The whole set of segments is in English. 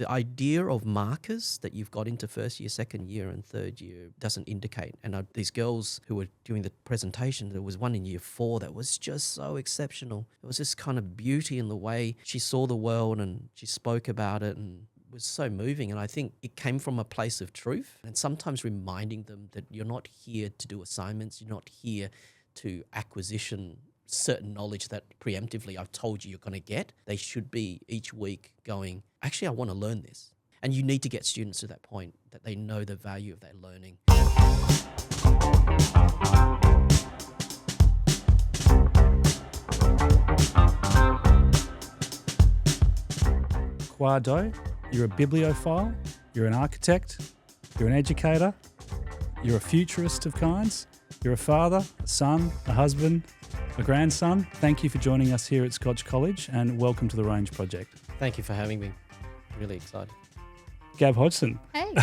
the idea of markers that you've got into first year, second year and third year doesn't indicate. And these girls who were doing the presentation, there was one in year 4 that was just so exceptional. There was this kind of beauty in the way she saw the world and she spoke about it, and was so moving. And I think it came from a place of truth, and sometimes reminding them that you're not here to do assignments, you're not here to acquisition certain knowledge that preemptively I've told you you're going to get. They should be each week going, actually, I want to learn this. And you need to get students to that point that they know the value of their learning. Khoa Do, you're a bibliophile, you're an architect, you're an educator, you're a futurist of kinds, you're a father, a son, a husband, a grandson. Thank you for joining us here at Scotch College, and welcome to the Range Project. Thank you for having me. Really excited. Gab Hodgson. Hey.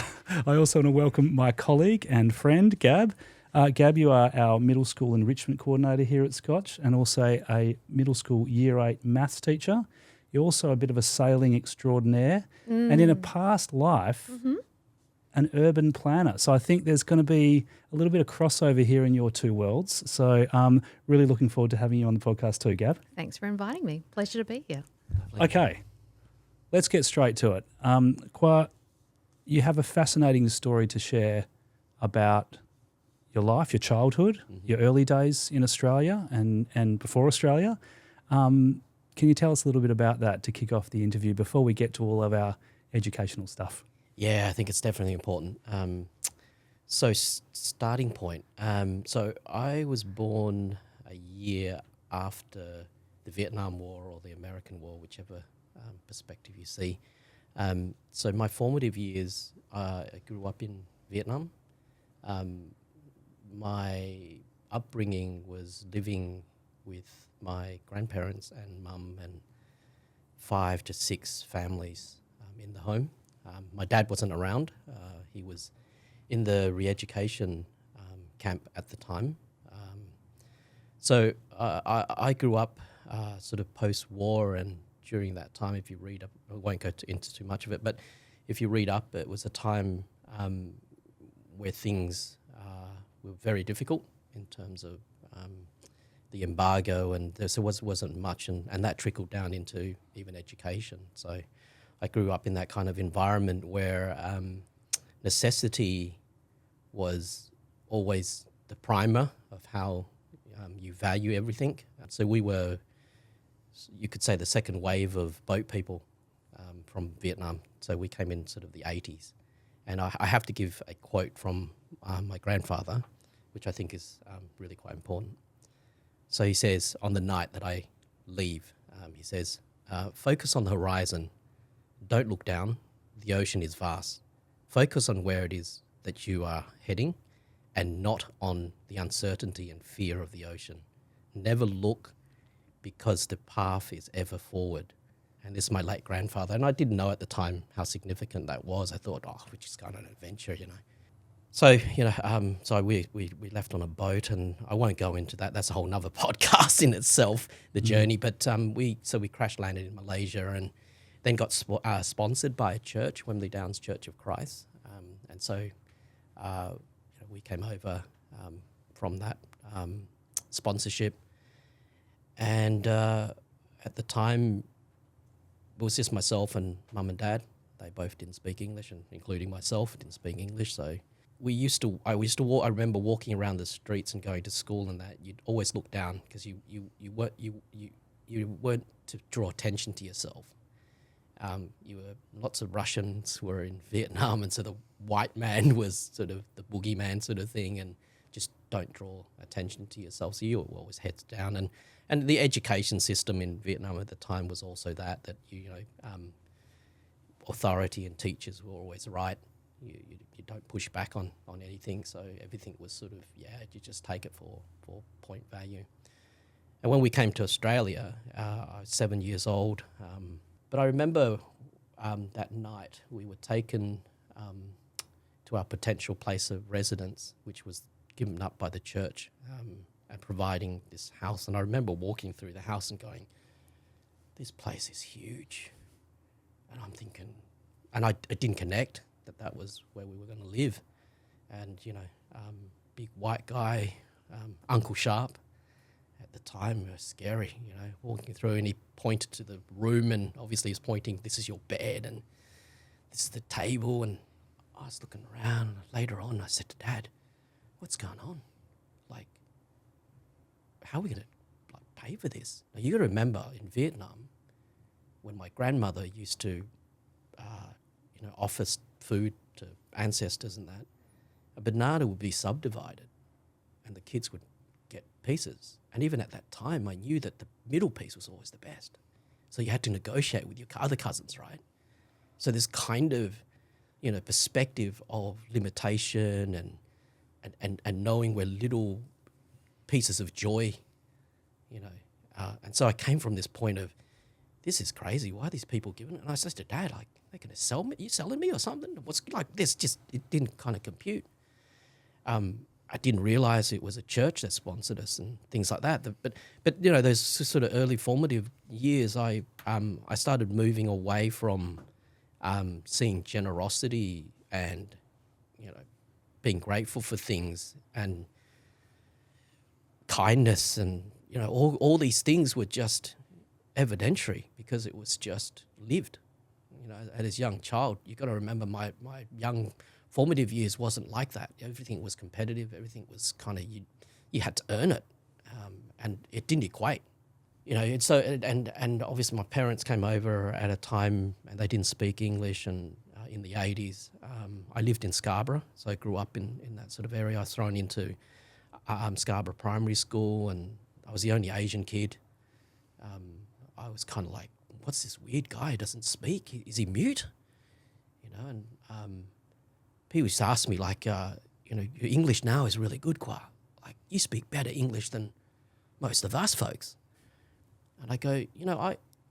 I also want to welcome my colleague and friend, Gab. Gab, you are our middle school enrichment coordinator here at Scotch, and also a middle school year 8 maths teacher. You're also a bit of a sailing extraordinaire, and in a past life, an urban planner. So I think there's going to be a little bit of crossover here in your two worlds. So I'm really looking forward to having you on the podcast too, Gab. Thanks for inviting me. Pleasure to be here. Okay, let's get straight to it. Khoa, you have a fascinating story to share about your life, your childhood, your early days in Australia and before Australia. Can you tell us a little bit about that to kick off the interview before we get to all of our educational stuff? Yeah, I think it's definitely important. Starting point. So I was born a year after the Vietnam War or the American War, whichever perspective you see. So my formative years, I grew up in Vietnam. My upbringing was living with my grandparents and mum and 5 to 6 families in the home. My dad wasn't around. He was in the re-education camp at the time. So I grew up sort of post-war, and during that time, if you read up, I won't go into too much of it, but if you read up, it was a time where things were very difficult in terms of the embargo, and there wasn't much, and that trickled down into even education. So I grew up in that kind of environment where necessity was always the primer of how you value everything. So we were, you could say, the second wave of boat people from Vietnam. So we came in sort of the 80s. And I have to give a quote from my grandfather, which I think is really quite important. So he says, on the night that I leave, he says, focus on the horizon. Don't look down. The ocean is vast. Focus on where it is that you are heading and not on the uncertainty and fear of the ocean. Never look, because the path is ever forward. And this is my late grandfather. And I didn't know at the time how significant that was. I thought, we're just going on an adventure, So, so we left on a boat, and I won't go into that. That's a whole nother podcast in itself, the journey. But we crash landed in Malaysia, and then got sponsored by a church, Wembley Downs Church of Christ. And so we came over from that sponsorship. And at the time, it was just myself and mum and dad. They both didn't speak English, and including myself, didn't speak English. So I used to walk. I remember walking around the streets and going to school, and that you'd always look down because you weren't to draw attention to yourself. Lots of Russians were in Vietnam, and so the white man was sort of the boogeyman sort of thing, and just don't draw attention to yourself. So you were always heads down, and the education system in Vietnam at the time was also that authority and teachers were always right. You don't push back on anything, so everything was sort of, you just take it for point value. And when we came to Australia, I was 7 years old, but I remember that night we were taken to our potential place of residence, which was given up by the church and providing this house. And I remember walking through the house and going, this place is huge. And I'm thinking, and I didn't connect that was where we were going to live. And, big white guy, Uncle Sharp, at the time, it was scary, walking through, and he pointed to the room, and obviously he's pointing, this is your bed, and this is the table. And I was looking around. Later on, I said to Dad, what's going on? Like, how are we going to pay for this? Now, you got to remember, in Vietnam, when my grandmother used to, offer food to ancestors and that, a banana would be subdivided and the kids would get pieces. And even at that time, I knew that the middle piece was always the best. So you had to negotiate with your other cousins, right? So this kind of, perspective of limitation and knowing we're little pieces of joy, and so I came from this point of, this is crazy. Why are these people giving it? And I said to Dad, like, they're going to sell me? You selling me or something? What's like this? Just, it didn't kind of compute. I didn't realize it was a church that sponsored us and things like that. But those sort of early formative years, I started moving away from seeing generosity and, being grateful for things and kindness and, all these things were just evidentiary because it was just lived. As a young child, you got to remember my young formative years wasn't like that. Everything was competitive. Everything was kind of, you had to earn it, and it didn't equate. And so and obviously my parents came over at a time and they didn't speak English, and in the 80s, I lived in Scarborough, so I grew up in that sort of area. I was thrown into Scarborough Primary School, and I was the only Asian kid. I was kind of like, what's this weird guy who doesn't speak? Is he mute? And people used to ask me, like, your English now is really good, Khoa. Like, you speak better English than most of us folks. And I go,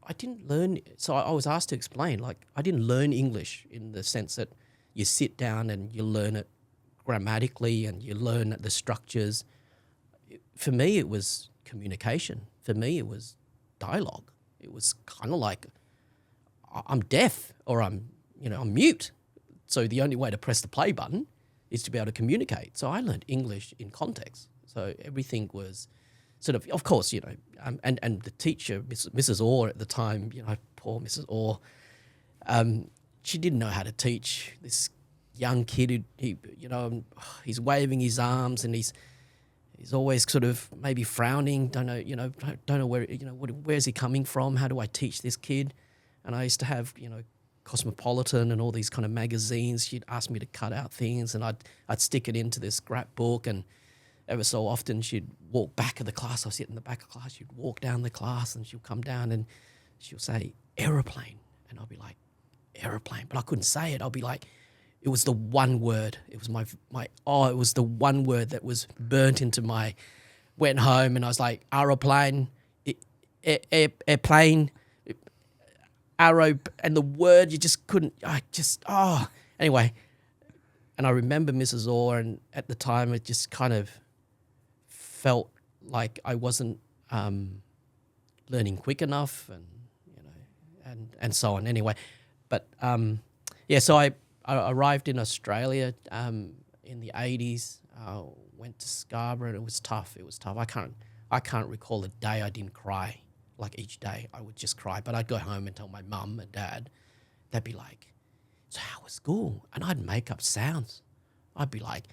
I didn't learn, so I was asked to explain, like, I didn't learn English in the sense that you sit down and you learn it grammatically and you learn the structures. For me, it was communication. For me, it was dialogue. It was kind of like, I'm deaf or I'm mute. So the only way to press the play button is to be able to communicate. So I learned English in context. So everything was sort of course, and the teacher, Mrs. Orr at the time, poor Mrs. Orr, she didn't know how to teach this young kid who, he's waving his arms and he's always sort of maybe frowning, don't know where, where's he coming from? How do I teach this kid? And I used to have, Cosmopolitan and all these kind of magazines. She'd ask me to cut out things and I'd stick it into this scrapbook, and ever so often she'd walk back of the class. I'll sit in the back of class. She'd walk down the class and she'll come down and she'll say, aeroplane. And I'll be like, aeroplane. But I couldn't say it. I'll be like, it was the one word. It was it was the one word that was burnt into went home and I was like, aeroplane, airplane, arrow, and the word you just couldn't, anyway. And I remember Mrs. Orr, and at the time it just kind of felt like I wasn't learning quick enough, and so on. Anyway, but so I arrived in Australia in the 80s. Went to Scarborough, and it was tough. I can't recall a day I didn't cry. Like each day I would just cry, but I'd go home and tell my mum and dad. They'd be like, so how was school? And I'd make up sounds. I'd be like,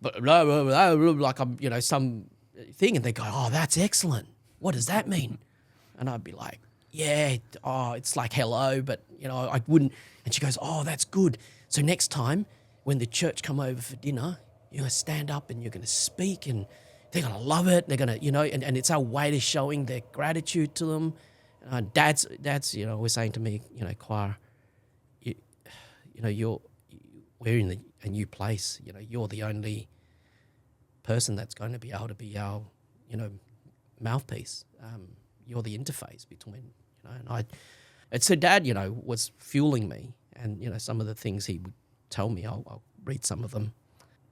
but blah, blah, blah, blah, like I'm, some thing, and they go, oh, that's excellent. What does that mean? And I'd be like, yeah, it's like hello, but I wouldn't. And she goes, oh, that's good. So next time when the church come over for dinner, you're gonna stand up and you're gonna speak, and they're gonna love it. They're gonna, and it's our way to showing their gratitude to them. Dad's, was saying to me, Khoa, we're in a new place. You're the only person that's going to be able to be our, mouthpiece. You're the interface between, and so Dad, was fueling me, and some of the things he would tell me, I'll read some of them.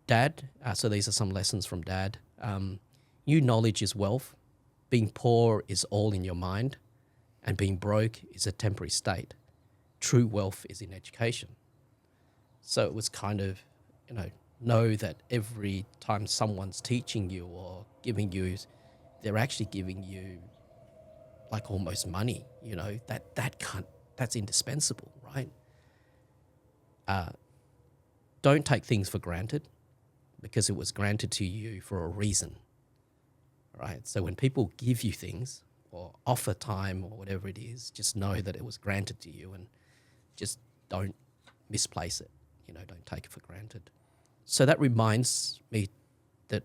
Dad, so these are some lessons from Dad. New knowledge is wealth. Being poor is all in your mind, and being broke is a temporary state. true wealth is in education. So it was kind of, know that every time someone's teaching you or giving you, they're actually giving you like almost money, that's indispensable, right? Don't take things for granted because it was granted to you for a reason, right? So when people give you things or offer time or whatever it is, just know that it was granted to you and just don't misplace it, don't take it for granted. So that reminds me that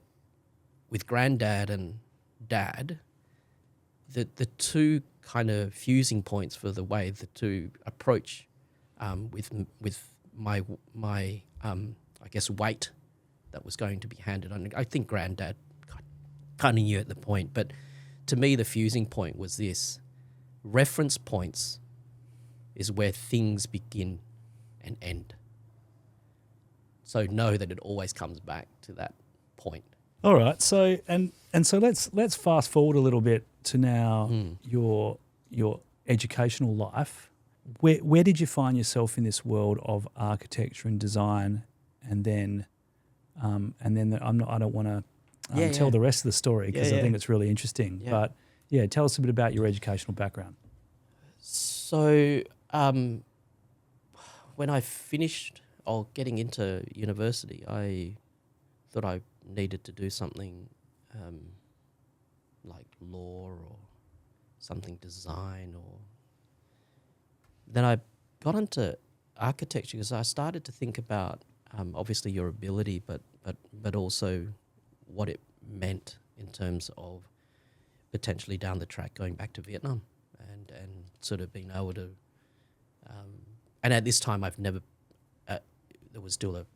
with granddad and dad, the two kind of fusing points for the way the two approach with my I guess weight that was going to be handed on. I think granddad kind of knew at the point, but to me the fusing point was this: reference points is where things begin and end. So know that it always comes back to that point. All right. So and so let's fast forward a little bit to now your educational life. Where did you find yourself in this world of architecture and design, and then I don't want to tell the rest of the story because I think it's really interesting. Yeah. But tell us a bit about your educational background. So when I finished getting into university, I thought I needed to do something like law or something design, or then I got into architecture because I started to think about obviously your ability, but also what it meant in terms of potentially down the track going back to Vietnam and sort of being able to and at this time I've never there was still a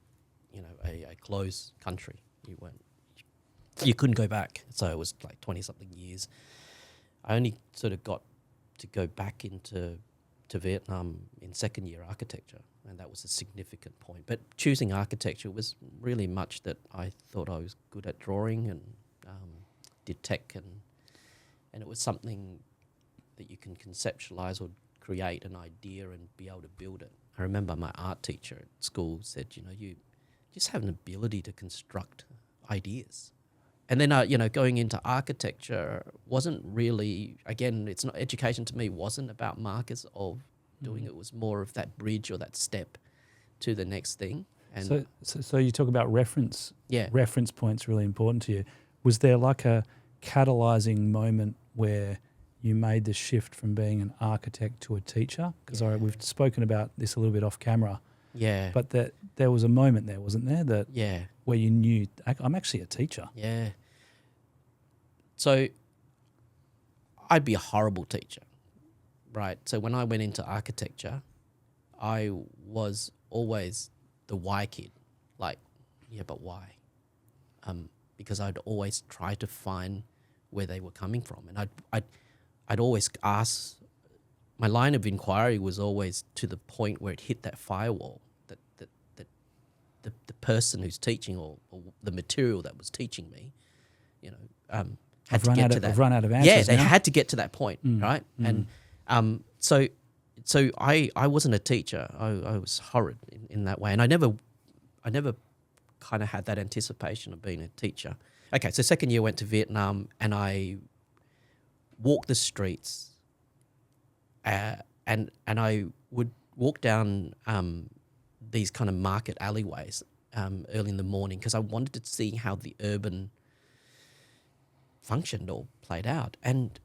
closed country. You couldn't go back, so it was like 20-something years. I only sort of got to go back into Vietnam in second year architecture, and that was a significant point. But choosing architecture was really much that I thought I was good at drawing and did tech, and it was something that you can conceptualize or create an idea and be able to build it. I remember my art teacher at school said, you just have an ability to construct ideas. And then, going into architecture wasn't really, again, it's not, education to me wasn't about markers of doing it. Was more of that bridge or that step to the next thing. And so you talk about reference. Yeah. Reference points really important to you. Was there like a catalyzing moment where you made the shift from being an architect to a teacher? Because we've spoken about this a little bit off camera. Yeah. But there was a moment there, wasn't there? Where you knew, I'm actually a teacher. Yeah. So I'd be a horrible teacher, right? So when I went into architecture, I was always the why kid. Like, but why? Because I'd always try to find where they were coming from. And I'd always ask, my line of inquiry was always to the point where it hit that firewall, that the person who's teaching or the material that was teaching me, had to get to that. I've run out of answers. Yeah, they now. had to get to that point, right? And so I wasn't a teacher. I was horrid in that way, and I never kind of had that anticipation of being a teacher. Okay, so second year went to Vietnam, and I walked the streets, and I would walk down these kind of market alleyways early in the morning because I wanted to see how the urban functioned or played out, and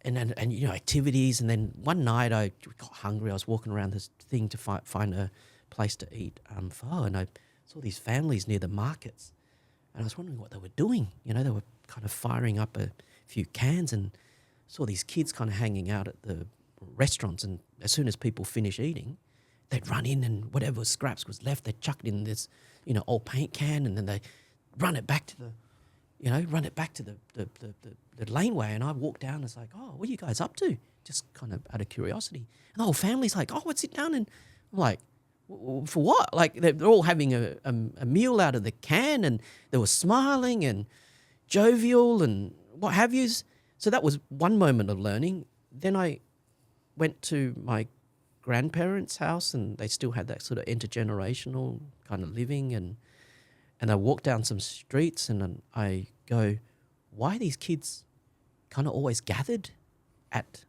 activities. And then one night I got hungry. I was walking around this thing to find a place to eat pho, and I saw these families near the markets, and I was wondering what they were doing. They were kind of firing up a few cans, and saw these kids kind of hanging out at the restaurants, and as soon as people finish eating, they'd run in, and whatever scraps was left, they'd chuck it in this, old paint can, and then they run it back to the laneway. And I walked down and was like, oh, what are you guys up to? Just kind of out of curiosity. And the whole family's like, oh, let's sit down. And I'm like, for what? Like they're all having a meal out of the can, and they were smiling and jovial and what have yous. So that was one moment of learning. Then I went to my grandparents' house, and they still had that sort of intergenerational kind of living. And I walked down some streets, and then I go, why are these kids kind of always gathered at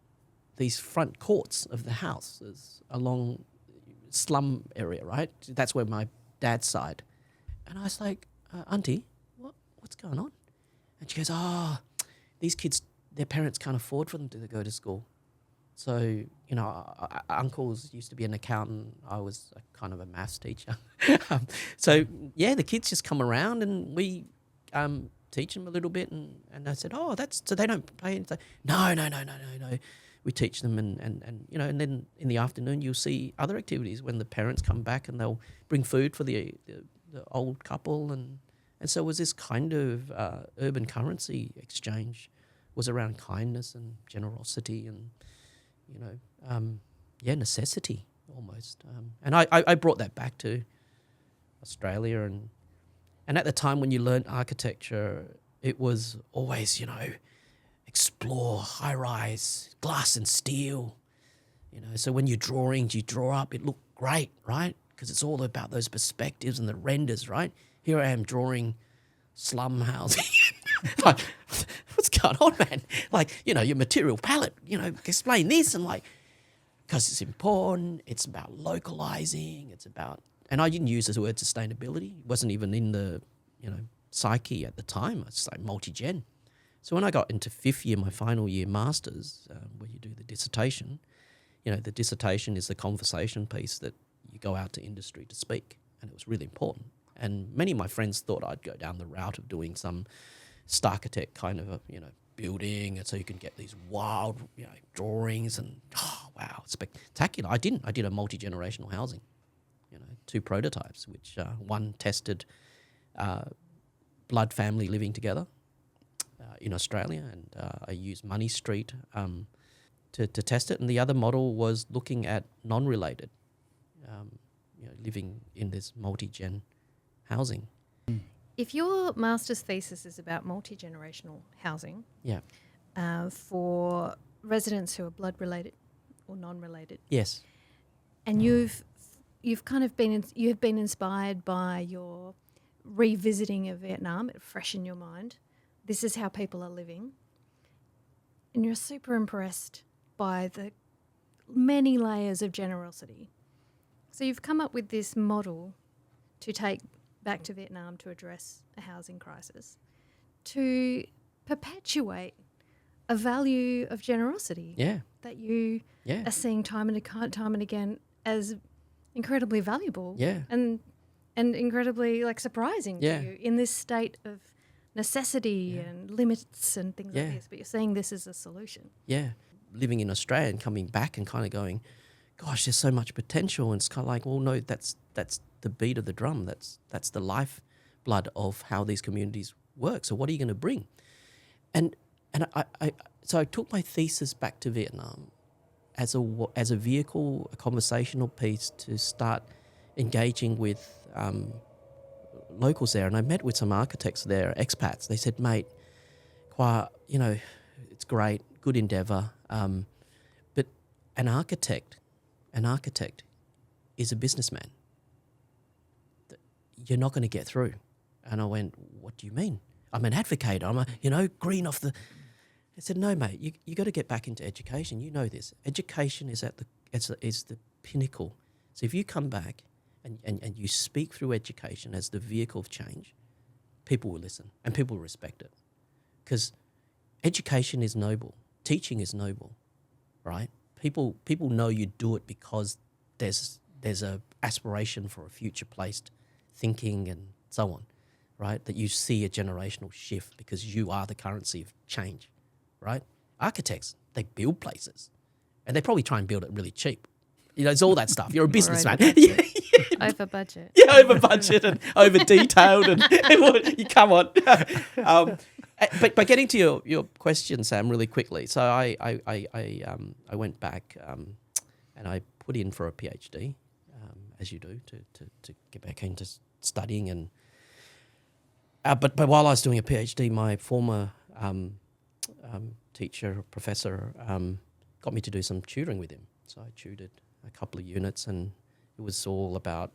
these front courts of the houses along slum area, right? That's where my dad's side. And I was like, Auntie, what's going on? And she goes, these kids, their parents can't afford for them to go to school. So, you know, uncles used to be an accountant. I was kind of a maths teacher. So, yeah, the kids just come around and we teach them a little bit. And I said, so they don't pay. And say, no. We teach them and you know, and then in the afternoon you'll see other activities when the parents come back and they'll bring food for the old couple. And so it was this kind of urban currency exchange was around kindness and generosity and, you know, necessity almost. And I brought that back to Australia. And at the time when you learned architecture, it was always, you know, explore, high-rise, glass and steel. You know, so when you're drawings, you draw up, it looked great, right? Because it's all about those perspectives and the renders, right? Here I am drawing slum housing. Like, what's going on, man? Like, you know, your material palette, you know, explain this. And like, because it's important, it's about localizing, it's about, and I didn't use the word sustainability. It wasn't even in the, you know, psyche at the time. It's like multi-gen. So when I got into fifth year, my final year masters, where you do the dissertation, you know, the dissertation is the conversation piece that you go out to industry to speak, and it was really important. And many of my friends thought I'd go down the route of doing some starchitect kind of a, you know, building, and so you can get these wild, you know, drawings and, wow, spectacular. I didn't. I did a multi-generational housing, you know, 2 prototypes, which one tested blood family living together in Australia, and I used Money Street to test it. And the other model was looking at non-related, you know, living in this multi-gen housing. If your master's thesis is about multi-generational housing, Yeah. For residents who are blood-related or non-related, Yes. and you've kind of you've been inspired by your revisiting of Vietnam, fresh in your mind. This is how people are living. And you're super impressed by the many layers of generosity. So you've come up with this model to take back to Vietnam to address a housing crisis, to perpetuate a value of generosity that you are seeing time and again as incredibly valuable and incredibly like surprising to you in this state of necessity and limits and things like this, but you're saying this is a solution. Yeah. Living in Australia and coming back and kind of going, gosh, there's so much potential. And it's kind of like, well, no, that's the beat of the drum. That's the lifeblood of how these communities work. So what are you going to bring? And so I took my thesis back to Vietnam as a vehicle, a conversational piece to start engaging with locals there. And I met with some architects there, expats. They said, mate, Khoa, you know, it's great, good endeavour, but an architect is a businessman. You're not going to get through. And I went, what do you mean? I'm an advocate. I'm a, you know, green off the... I said, no, mate, you got to get back into education. You know this. Education is is the pinnacle. So if you come back and you speak through education as the vehicle of change, people will listen and people will respect it. Because education is noble. Teaching is noble, right? People know you do it because there's a aspiration for a future-placed thinking and so on, right? That you see a generational shift because you are the currency of change, right? Architects, they build places and they probably try and build it really cheap. You know, it's all that stuff. You're a businessman. Over budget. Yeah, over budget and over detailed and you come on. But getting to your question, Sam, really quickly. So I went back and I put in for a PhD, as you do, to get back into studying. And but while I was doing a PhD, my former teacher, professor, got me to do some tutoring with him. So I tutored a couple of units, and it was all about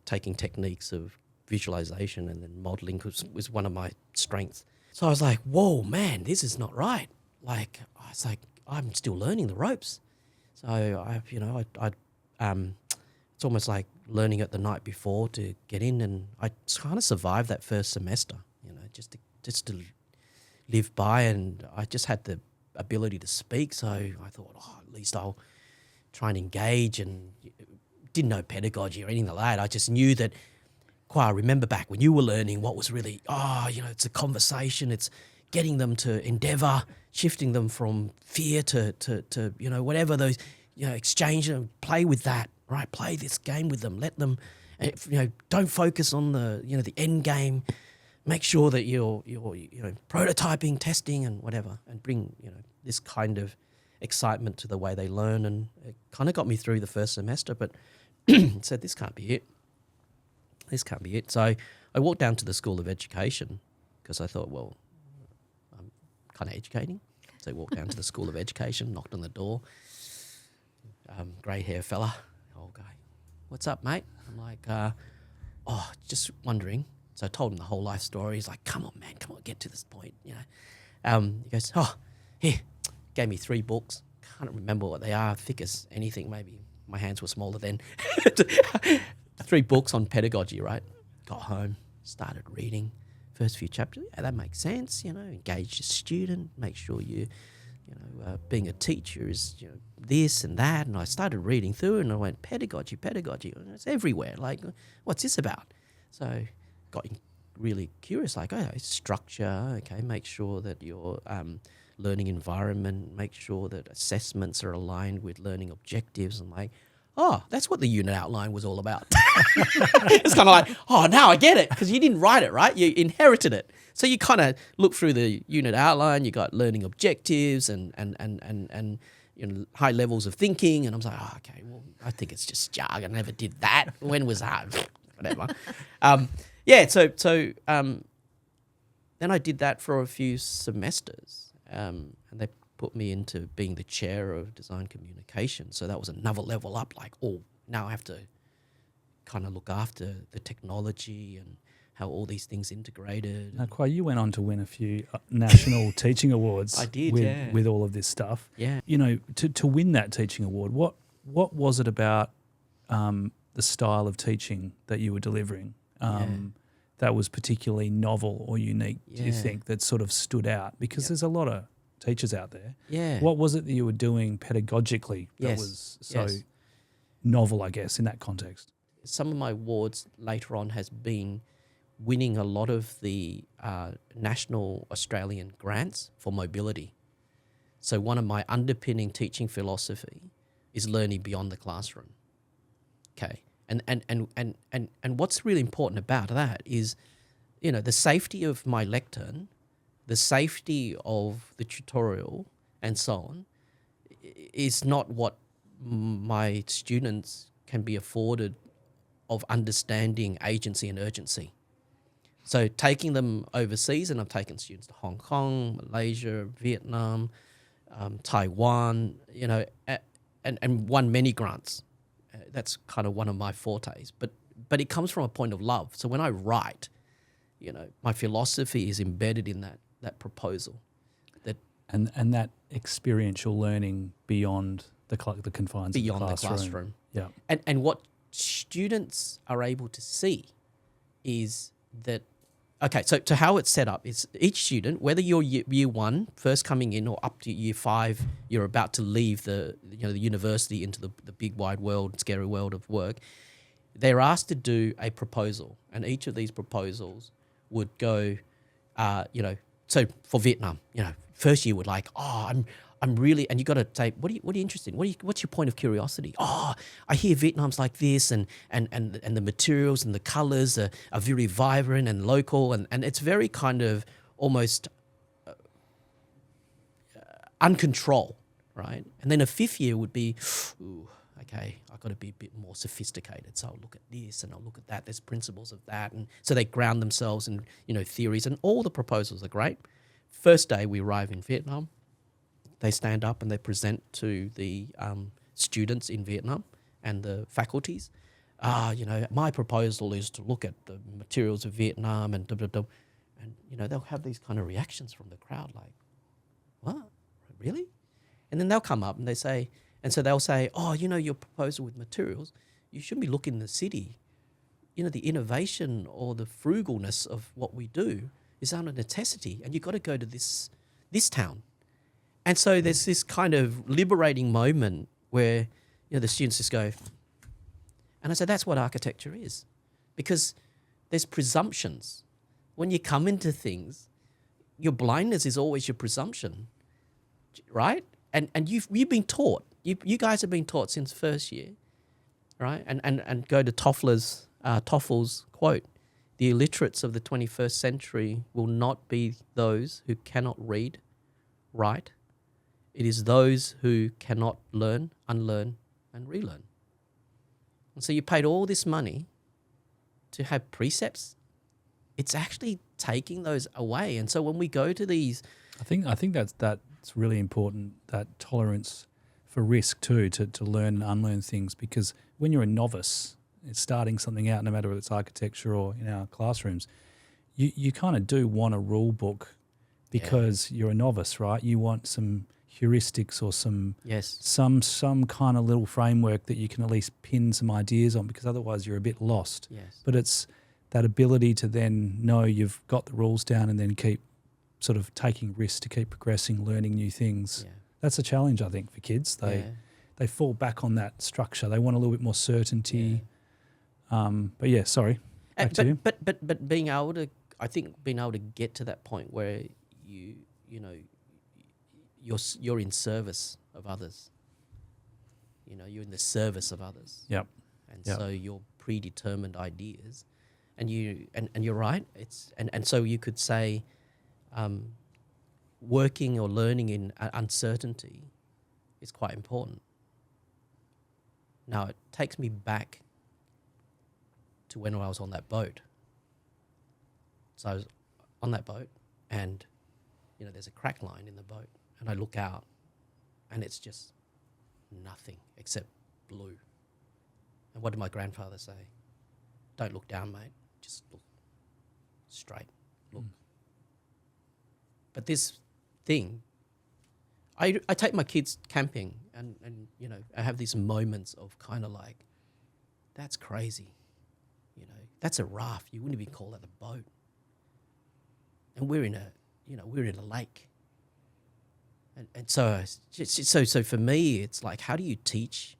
taking techniques of visualization, and then modeling was one of my strengths. So I was like, whoa, man, this is not right. Like, I was like, I'm still learning the ropes. So it's almost like learning it the night before to get in, and I kind of survived that first semester, just to live by, and I just had the ability to speak. So I thought, at least I'll try and engage, and didn't know pedagogy or anything like that. I just knew that, I remember back when you were learning what was really, it's a conversation, it's getting them to endeavour, shifting them from fear to whatever those, exchange and play with that, right? Play this game with them, let them, don't focus on the, the end game. Make sure that you're prototyping, testing and whatever, and bring, this kind of excitement to the way they learn. And it kind of got me through the first semester, but said, this can't be it. This can't be it. So I walked down to the School of Education because I thought, well, I'm kind of educating. So I walked down to the School of Education, knocked on the door. Grey hair fella, old guy. What's up, mate? I'm like, just wondering. So I told him the whole life story. He's like, come on, man, get to this point. He goes, here, gave me 3 books. Can't remember what they are, thick as anything. Maybe my hands were smaller then. 3 books on pedagogy, right? Got home, started reading. First few chapters, that makes sense, engage a student, make sure being a teacher is, this and that. And I started reading through and I went, pedagogy, and it's everywhere. Like, what's this about? So got really curious, like, structure, okay, make sure that your learning environment, make sure that assessments are aligned with learning objectives. And like, that's what the unit outline was all about. It's kind of like, now I get it, because you didn't write it, right? You inherited it. So you kind of look through the unit outline, you got learning objectives and high levels of thinking. And I was like, okay, well, I think it's just jargon. I never did that. When was that? Whatever. So then I did that for a few semesters, and they put me into being the chair of design communication. So that was another level up, like, now I have to kind of look after the technology and how all these things integrated. Now, Khoa, you went on to win a few national teaching awards. I did, with all of this stuff. Yeah. To win that teaching award, what was it about the style of teaching that you were delivering that was particularly novel or unique, do you think, that sort of stood out? Because there's a lot of teachers out there. Yeah. What was it that you were doing pedagogically that was so novel, I guess, in that context? Some of my awards later on has been winning a lot of the national Australian grants for mobility. So one of my underpinning teaching philosophy is learning beyond the classroom. Okay. And what's really important about that is, the safety of my lectern, the safety of the tutorial and so on is not what my students can be afforded of understanding agency and urgency. So taking them overseas, and I've taken students to Hong Kong, Malaysia, Vietnam, Taiwan, and won many grants. That's kind of one of my fortes. But it comes from a point of love. So when I write, my philosophy is embedded in that proposal. And that experiential learning beyond the confines of the classroom. Yeah. And what students are able to see is that, okay, so to how it's set up is each student, whether you're year 1, first coming in, or up to year 5, you're about to leave the university into the big wide world, scary world of work, they're asked to do a proposal. And each of these proposals would go, so for Vietnam, first year would like, I'm really, and you got to say, what are you interested in? What's your point of curiosity? I hear Vietnam's like this, and the materials and the colors are very vibrant and local, and it's very kind of almost uncontrolled, right? And then a 5th year would be, okay, I've got to be a bit more sophisticated. So I'll look at this and I'll look at that. There's principles of that, and so they ground themselves in theories, and all the proposals are great. First day we arrive in Vietnam. They stand up and they present to the students in Vietnam and the faculties. My proposal is to look at the materials of Vietnam and and they'll have these kind of reactions from the crowd, like, what, really? And then they'll come up and they'll say, oh, your proposal with materials, you shouldn't be looking in the city. The innovation or the frugalness of what we do is under necessity, and you've got to go to this town. And so there's this kind of liberating moment where the students just go, and I say that's what architecture is, because there's presumptions. When you come into things, your blindness is always your presumption, right? And you've been taught. You guys have been taught since first year, right? And go to Toffler's quote: "The illiterates of the 21st century will not be those who cannot read, write. It is those who cannot learn, unlearn, and relearn." And so you paid all this money to have precepts. It's actually taking those away. And so when we go to these, I think that's really important, that tolerance for risk too, to learn and unlearn things, because when you're a novice, it's starting something out, no matter whether it's architecture or in our classrooms, you kind of do want a rule book because you're a novice, right? You want some heuristics or some kind of little framework that you can at least pin some ideas on, because otherwise you're a bit lost. Yes. But it's that ability to then know you've got the rules down and then keep sort of taking risks to keep progressing, learning new things. Yeah. That's a challenge, I think, for kids. They fall back on that structure. They want a little bit more certainty. Yeah. But yeah, sorry. Back to you. But being able to get to that point where you're in service of others. You're in the service of others. Yep. And so your predetermined ideas, and you're right. And so you could say, working or learning in uncertainty is quite important. Now it takes me back to when I was on that boat. So I was on that boat, and there's a crack line in the boat, and I look out, and it's just nothing except blue. And what did my grandfather say? Don't look down, mate. Just look straight. Look. But this thing, I take my kids camping, and I have these moments of kind of like, that's crazy. That's a raft. You wouldn't even call that a boat. And we're in a lake. And so for me, it's like, how do you teach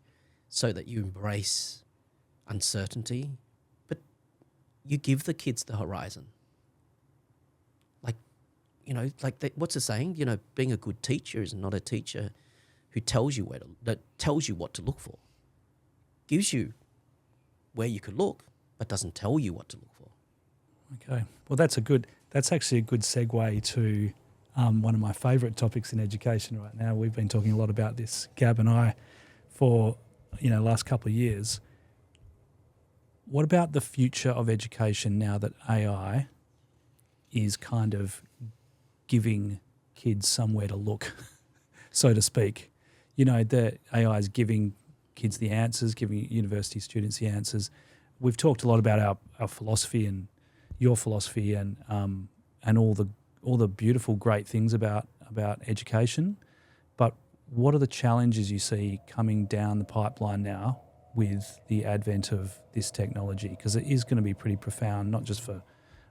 so that you embrace uncertainty, but you give the kids the horizon? What's the saying? Being a good teacher is not a teacher who tells you what to look for. Gives you where you could look, but doesn't tell you what to look for. Okay. Well, that's actually a good segue to one of my favourite topics in education right now. We've been talking a lot about this, Gab and I, for last couple of years. What about the future of education now that AI is kind of giving kids somewhere to look, so to speak? The AI is giving kids the answers, giving university students the answers. We've talked a lot about our philosophy and your philosophy and all the beautiful, great things about education. But what are the challenges you see coming down the pipeline now with the advent of this technology? Because it is going to be pretty profound, not just for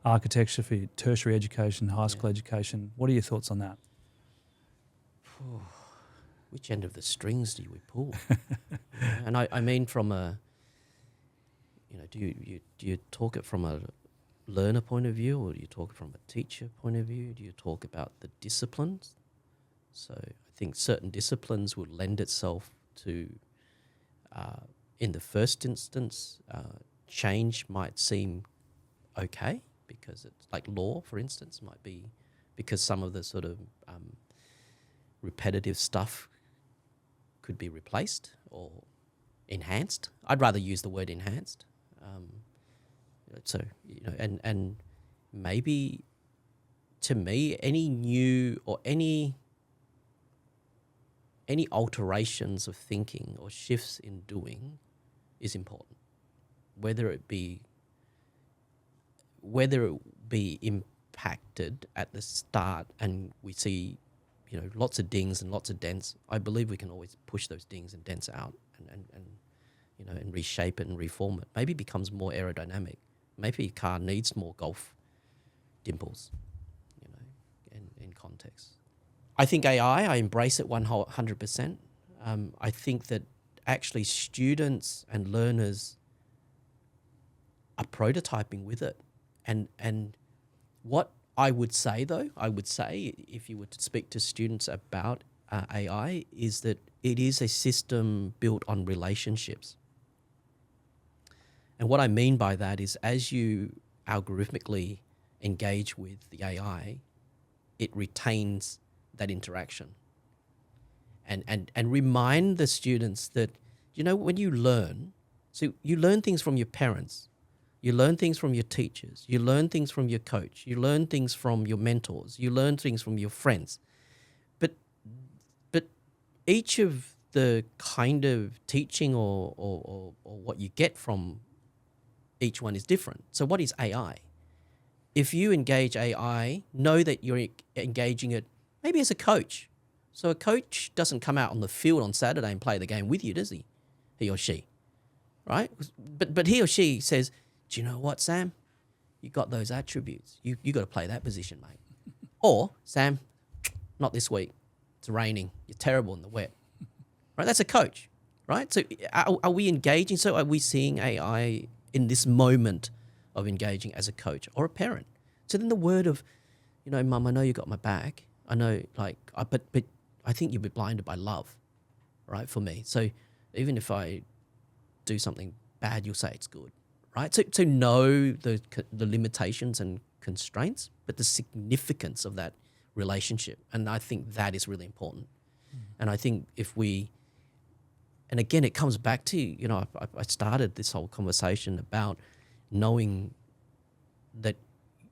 architecture, for tertiary education, high school education. What are your thoughts on that? Which end of the strings do we pull? And I mean, from a, do you talk it from a learner point of view, or do you talk it from a teacher point of view? Do you talk about the disciplines? So I think certain disciplines would lend itself to, in the first instance, change might seem okay, because it's like law, for instance, might be, because some of the sort of repetitive stuff could be replaced or enhanced. I'd rather use the word enhanced. And maybe, to me, any new or any any alterations of thinking or shifts in doing is important, whether it be impacted at the start and we see, lots of dings and lots of dents. I believe we can always push those dings and dents out and reshape it and reform it. Maybe it becomes more aerodynamic. Maybe a car needs more golf dimples, in context. I think AI, I embrace it 100%. I think that actually students and learners are prototyping with it. And what I would say, though, if you were to speak to students about AI, is that it is a system built on relationships. And what I mean by that is as you algorithmically engage with the AI, it retains that interaction. And remind the students that, when you learn, so you learn things from your parents, you learn things from your teachers, you learn things from your coach, you learn things from your mentors, you learn things from your friends. But each of the kind of teaching or what you get from each one is different. So what is AI? If you engage AI, know that you're engaging it maybe as a coach. So a coach doesn't come out on the field on Saturday and play the game with you, does he? He or she, right? But he or she says, do you know what, Sam? You got those attributes. You got to play that position, mate. Or, Sam, not this week. It's raining. You're terrible in the wet. Right? That's a coach, right? So are we engaging? So are we seeing AI in this moment of engaging as a coach or a parent? So then the word of, Mum, I know you got my back. I know, but I think you'll be blinded by love, right, for me. So even if I do something bad, you'll say it's good, right? So to know the limitations and constraints, but the significance of that relationship. And I think that is really important. And I think and again, it comes back to, I started this whole conversation about knowing that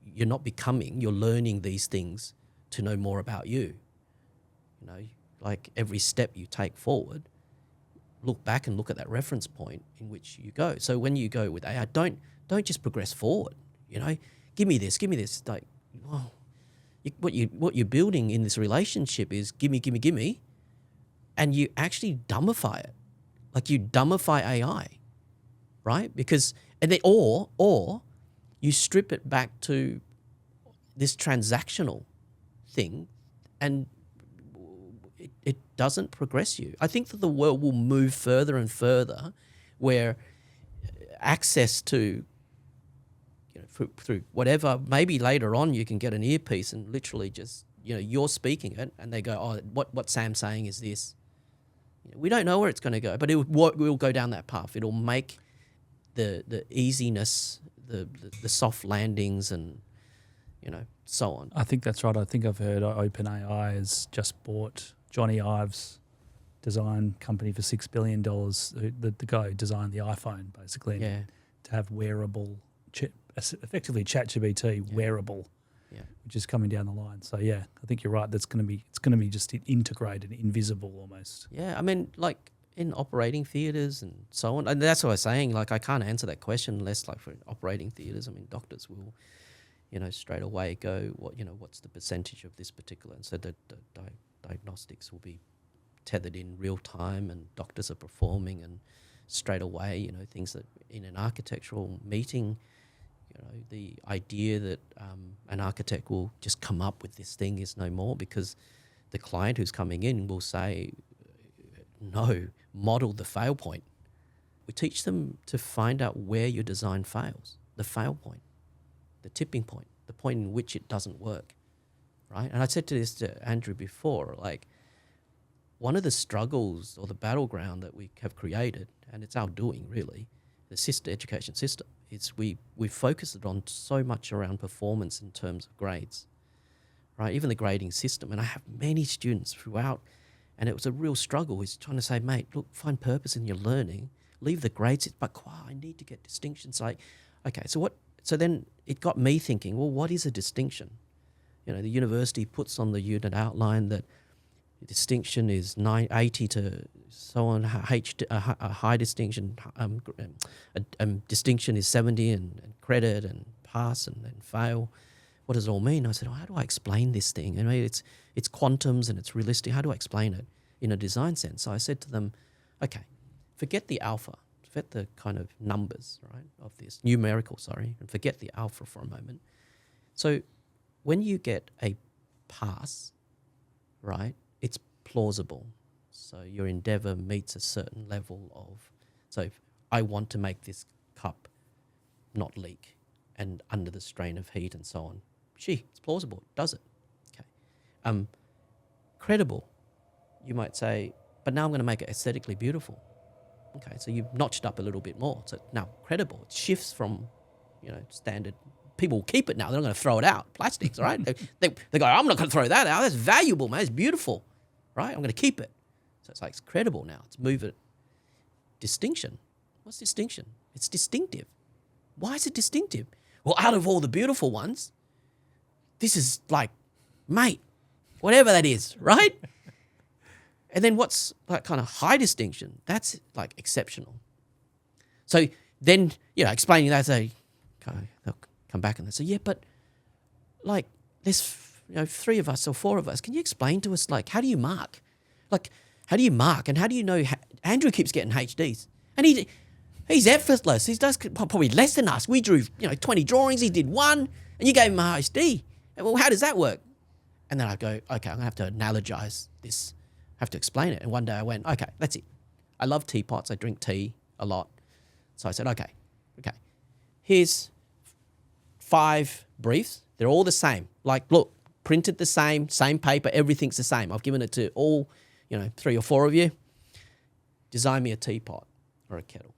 you're not becoming, you're learning these things to know more about you. Like every step you take forward, look back and look at that reference point in which you go. So when you go with AI, don't just progress forward. Give me this. Like, well, what you're building in this relationship is give me, and you actually dumbify it. Like you dumbify AI, right? Or you strip it back to this transactional thing, and it doesn't progress you. I think that the world will move further and further where access to, through whatever, maybe later on you can get an earpiece and literally just, you're speaking it and they go, oh, what Sam's saying is this. We don't know where it's going to go, but we'll go down that path. It'll make the easiness, the soft landings and, so on. I think that's right. I think I've heard OpenAI has just bought Johnny Ive's design company for $6 billion, the guy who designed the iPhone, basically, Yeah. to have wearable, effectively ChatGPT wearable, which is coming down the line. So, yeah, I think you're right. It's going to be just integrated, invisible almost. Yeah, I mean, like in operating theatres and so on. And that's what I was saying. Like, I can't answer that question unless, like, for operating theatres, I mean, doctors will, straight away go, what's the percentage of this particular? And so the diagnostics will be tethered in real time and doctors are performing and straight away, things that in an architectural meeting, the idea that an architect will just come up with this thing is no more, because the client who's coming in will say, no, model the fail point. We teach them to find out where your design fails, the fail point, the tipping point, the point in which it doesn't work, right? And I said to Andrew before, like, one of the struggles or the battleground that we have created, and it's our doing really, the education system, is we focused on so much around performance in terms of grades, right? Even the grading system. And I have many students throughout, and it was a real struggle, is trying to say, mate, look, find purpose in your learning, leave the grades, but I need to get distinctions. Like, okay, so then it got me thinking, well, what is a distinction? The university puts on the unit outline that distinction is 80 to so on. A high distinction, distinction is 70, and credit and pass and fail. What does it all mean? I said, how do I explain this thing? I mean, it's quantums and it's realistic. How do I explain it in a design sense? So I said to them, okay, forget the alpha, forget the kind of numbers, right, of this, numerical, and forget the alpha for a moment. So when you get a pass, right, it's plausible. So your endeavor meets a certain level of, so if I want to make this cup not leak and under the strain of heat and so on. It's plausible, it does it. Okay. Credible, you might say, but now I'm going to make it aesthetically beautiful. Okay, so you've notched up a little bit more. So now credible, it shifts from, standard. People will keep it now. They're not going to throw it out. Plastics, right? they go, I'm not going to throw that out. That's valuable, man. It's beautiful, right? I'm going to keep it. So it's like it's credible now. It's move it. Distinction. What's distinction? It's distinctive. Why is it distinctive? Well, out of all the beautiful ones, this is like, mate, whatever that is, right? And then what's like kind of high distinction? That's like exceptional. So then, explaining that, they'll come back and they say, yeah, but like there's 3 of us or 4 of us. Can you explain to us, like, how do you mark? Like, how do you mark? And how do you know? Andrew keeps getting HDs. And he's effortless. He does probably less than us. We drew 20 drawings. He did 1. And you gave him a HD. Well, how does that work? And then I go, okay, I'm going to have to analogize this. I have to explain it. And one day I went, okay, that's it. I love teapots. I drink tea a lot. So I said, okay. Here's 5 briefs. They're all the same. Like, look, printed the same paper. Everything's the same. I've given it to all, 3 or 4 of you. Design me a teapot or a kettle.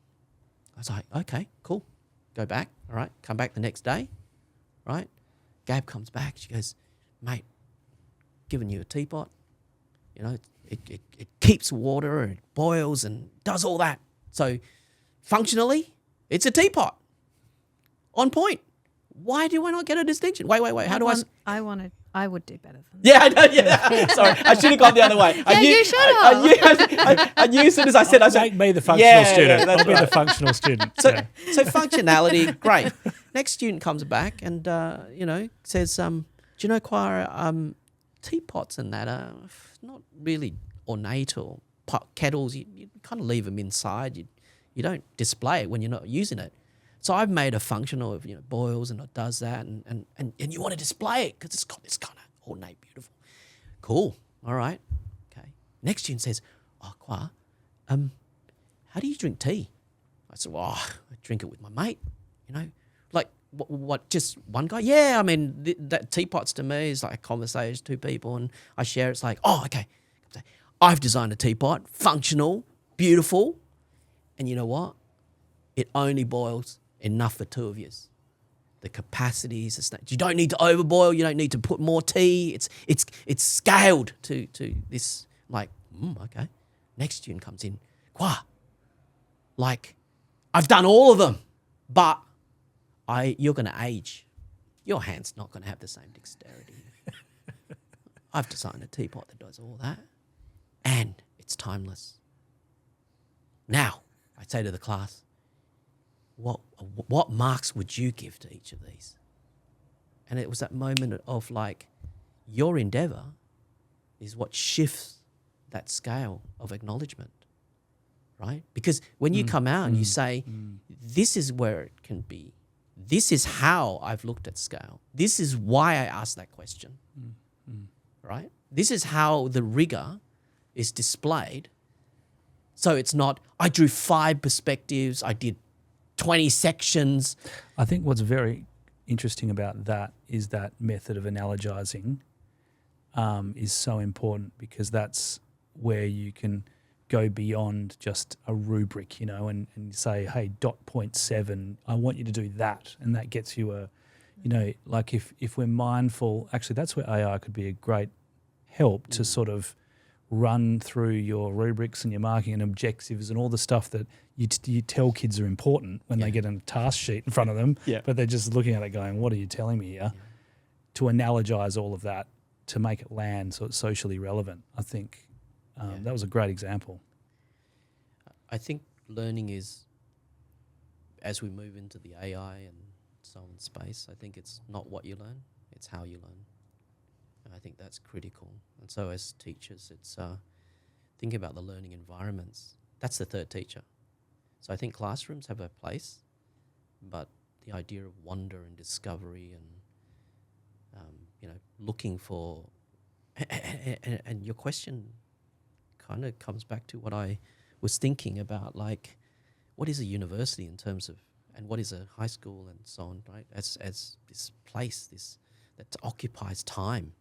I was like, okay, cool. Go back. All right. Come back the next day. Right. Gab comes back. She goes, mate, giving you a teapot. It keeps water and it boils and does all that. So functionally, it's a teapot. On point. Why do I not get a distinction? Wait. How do I would do better than that. Yeah, I know. Yeah. Sorry, I should have gone the other way. You should have. I knew as soon as I said, Make me the functional student. That's I'll be right. the functional student. So functionality, great. Next student comes back and says, do you know, Khoa, teapots and that are not really ornate or kettles. You kind of leave them inside. You don't display it when you're not using it. So I've made a functional of boils and it does that and you want to display it because it's got this kind of ornate, beautiful. Cool. All right. Okay. Next student says, oh, Khoa, how do you drink tea? I said, well, I drink it with my mate. Like what? Just one guy? Yeah. I mean, that teapots to me is like a conversation, 2 people, and I share. It's like, oh, okay. I've designed a teapot, functional, beautiful, and you know what? It only boils enough for 2 of you. The capacities, you don't need to overboil. You don't need to put more tea. It's scaled to this. Like, okay. Next student comes in. Khoa, like, I've done all of them, but you're going to age. Your hand's not going to have the same dexterity. I've designed a teapot that does all that, and it's timeless. Now, I say to the class, what marks would you give to each of these? And it was that moment of like, your endeavor is what shifts that scale of acknowledgement, right? Because when you come out and you say, this is where it can be, this is how I've looked at scale, this is why I asked that question, right? This is how the rigor is displayed. So it's not, I drew 5 perspectives, I did 20 sections. I think what's very interesting about that is that method of analogizing is so important because that's where you can go beyond just a rubric, and say, hey, dot point 7, I want you to do that. And that gets you like if we're mindful, actually that's where AI could be a great help to sort of run through your rubrics and your marking and objectives and all the stuff that you tell kids are important when they get a task sheet in front of them, but they're just looking at it going, what are you telling me here? To analogize all of that to make it land so it's socially relevant. I think that was a great example. I think learning is, as we move into the AI and so on space, I think it's not what you learn, it's how you learn. And I think that's critical. And so as teachers, it's thinking about the learning environments. That's the third teacher. So I think classrooms have a place, but the idea of wonder and discovery and, looking for... And your question kind of comes back to what I was thinking about, like, what is a university in terms of, and what is a high school and so on, right? As this place, that occupies time.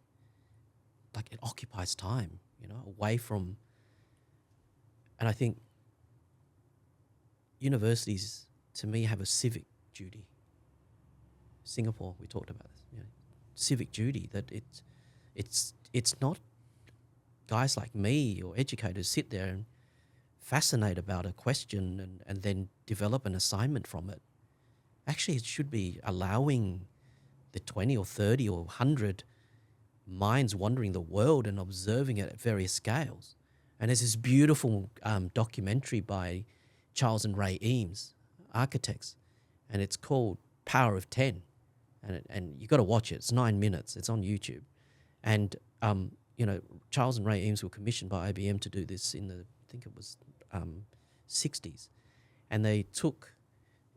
Like, it occupies time, away from... And I think universities, to me, have a civic duty. Singapore, we talked about this, civic duty, that it's not guys like me or educators sit there and fascinate about a question and then develop an assignment from it. Actually, it should be allowing the 20 or 30 or 100 minds wandering the world and observing it at various scales. And there's this beautiful documentary by Charles and Ray Eames, architects, and it's called Power of 10. And you got to watch it. It's 9 minutes. It's on YouTube. And, Charles and Ray Eames were commissioned by IBM to do this in I think it was 60s. And they took,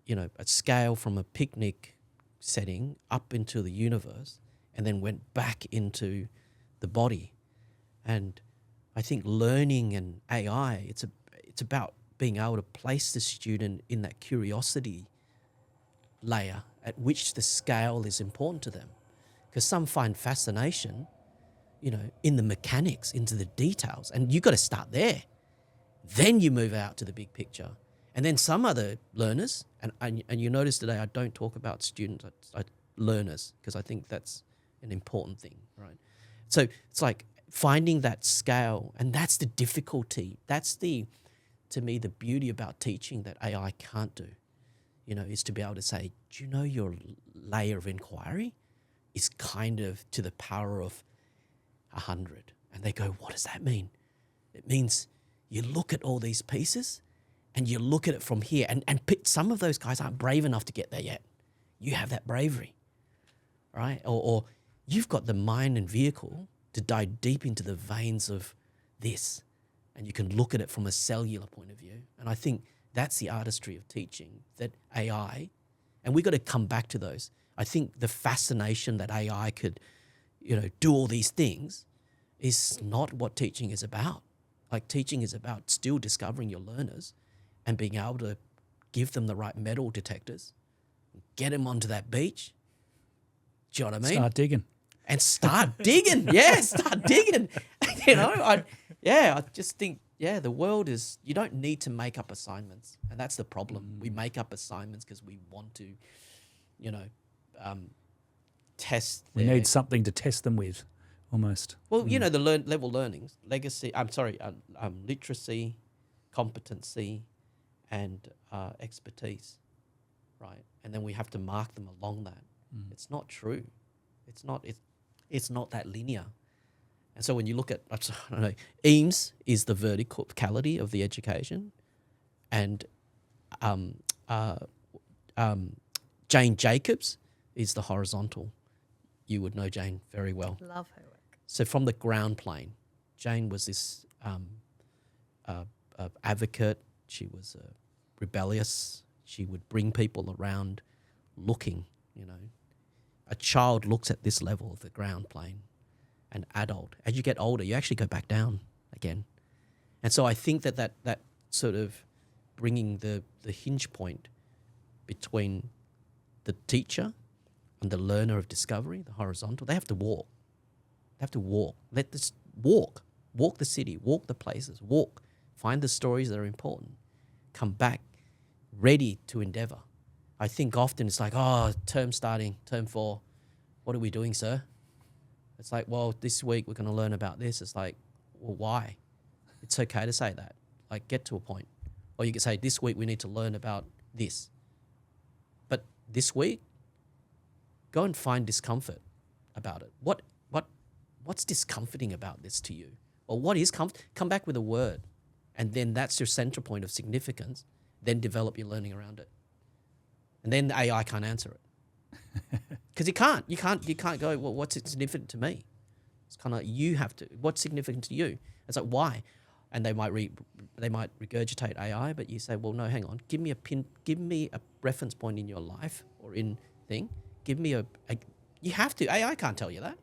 a scale from a picnic setting up into the universe and then went back into the body. And I think learning and AI, it's about being able to place the student in that curiosity layer at which the scale is important to them. Because some find fascination, in the mechanics, into the details. And you've got to start there. Then you move out to the big picture. And then some other learners, and you notice today I don't talk about students, I learners, because I think that's an important thing, right? So it's like finding that scale, and that's the difficulty. That's to me, the beauty about teaching that AI can't do, is to be able to say, do you know your layer of inquiry is kind of to the power of 100? And they go, what does that mean? It means you look at all these pieces and you look at it from here. And some of those guys aren't brave enough to get there yet. You have that bravery, right? Or you've got the mind and vehicle to dive deep into the veins of this, and you can look at it from a cellular point of view. And I think that's the artistry of teaching, that AI, and we've got to come back to those. I think the fascination that AI could, do all these things is not what teaching is about. Like, teaching is about still discovering your learners and being able to give them the right metal detectors, get them onto that beach. Do you know what I mean? Start digging. And start digging. Yeah, start digging. I just think, the world is, you don't need to make up assignments. And that's the problem. We make up assignments because we want to, test. We need something to test them with, almost. Well, the level learnings, literacy, competency, and expertise, right? And then we have to mark them along that. It's not true. It's not that linear. And so when you look at, I don't know, Eames is the verticality of the education, and Jane Jacobs is the horizontal. You would know Jane very well. Love her work. So from the ground plane, Jane was this advocate. She was rebellious. She would bring people around looking, A child looks at this level of the ground plane. An adult, as you get older, you actually go back down again. And so I think that sort of bringing the hinge point between the teacher and the learner of discovery, the horizontal, they have to walk. They have to walk. Let this walk. Walk the city, walk the places, walk. Find the stories that are important. Come back ready to endeavor. I think often it's like, term starting, term 4. What are we doing, sir? It's like, well, this week we're going to learn about this. It's like, well, why? It's okay to say that. Like, get to a point. Or you can say, this week we need to learn about this. But this week, go and find discomfort about it. What what's discomforting about this to you? Or what is come back with a word, and then that's your center point of significance. Then develop your learning around it, and then the AI can't answer it because you can't go, well, what's significant to me? It's kind of like you have to. What's significant to you? It's like, why? And they might regurgitate AI, but you say, well, no, hang on. Give me a reference point in your life or in thing. Give me you have to. AI can't tell you that.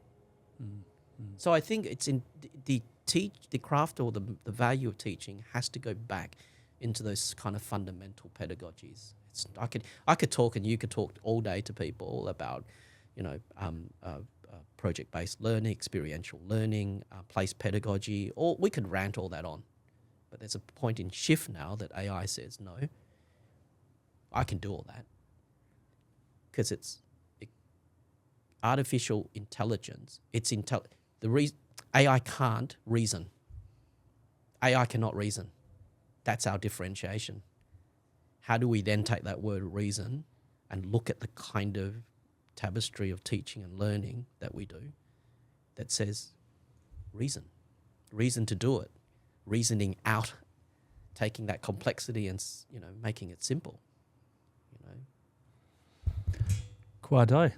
So I think it's in the craft or the value of teaching has to go back into those kind of fundamental pedagogies. I could talk and you could talk all day to people about, project-based learning, experiential learning, place pedagogy, or we could rant all that on. But there's a point in shift now that AI says, no, I can do all that. Because it's artificial intelligence. AI can't reason. AI cannot reason. That's our differentiation. How do we then take that word reason and look at the kind of tapestry of teaching and learning that we do that says reason to do it, reasoning out, taking that complexity and making it simple. Khoa Do.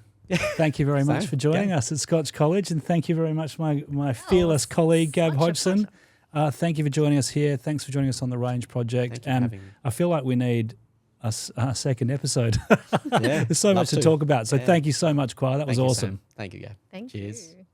Thank you very much for joining us at Scotch College, and thank you very much, my fearless colleague Gab Hodgson. Thank you for joining us here. Thanks for joining us on the Range Project, and I feel like we need a second episode. There's so much to talk about. So thank you so much, Khoa. That was awesome. Thank you, Gab. Thank Cheers. you.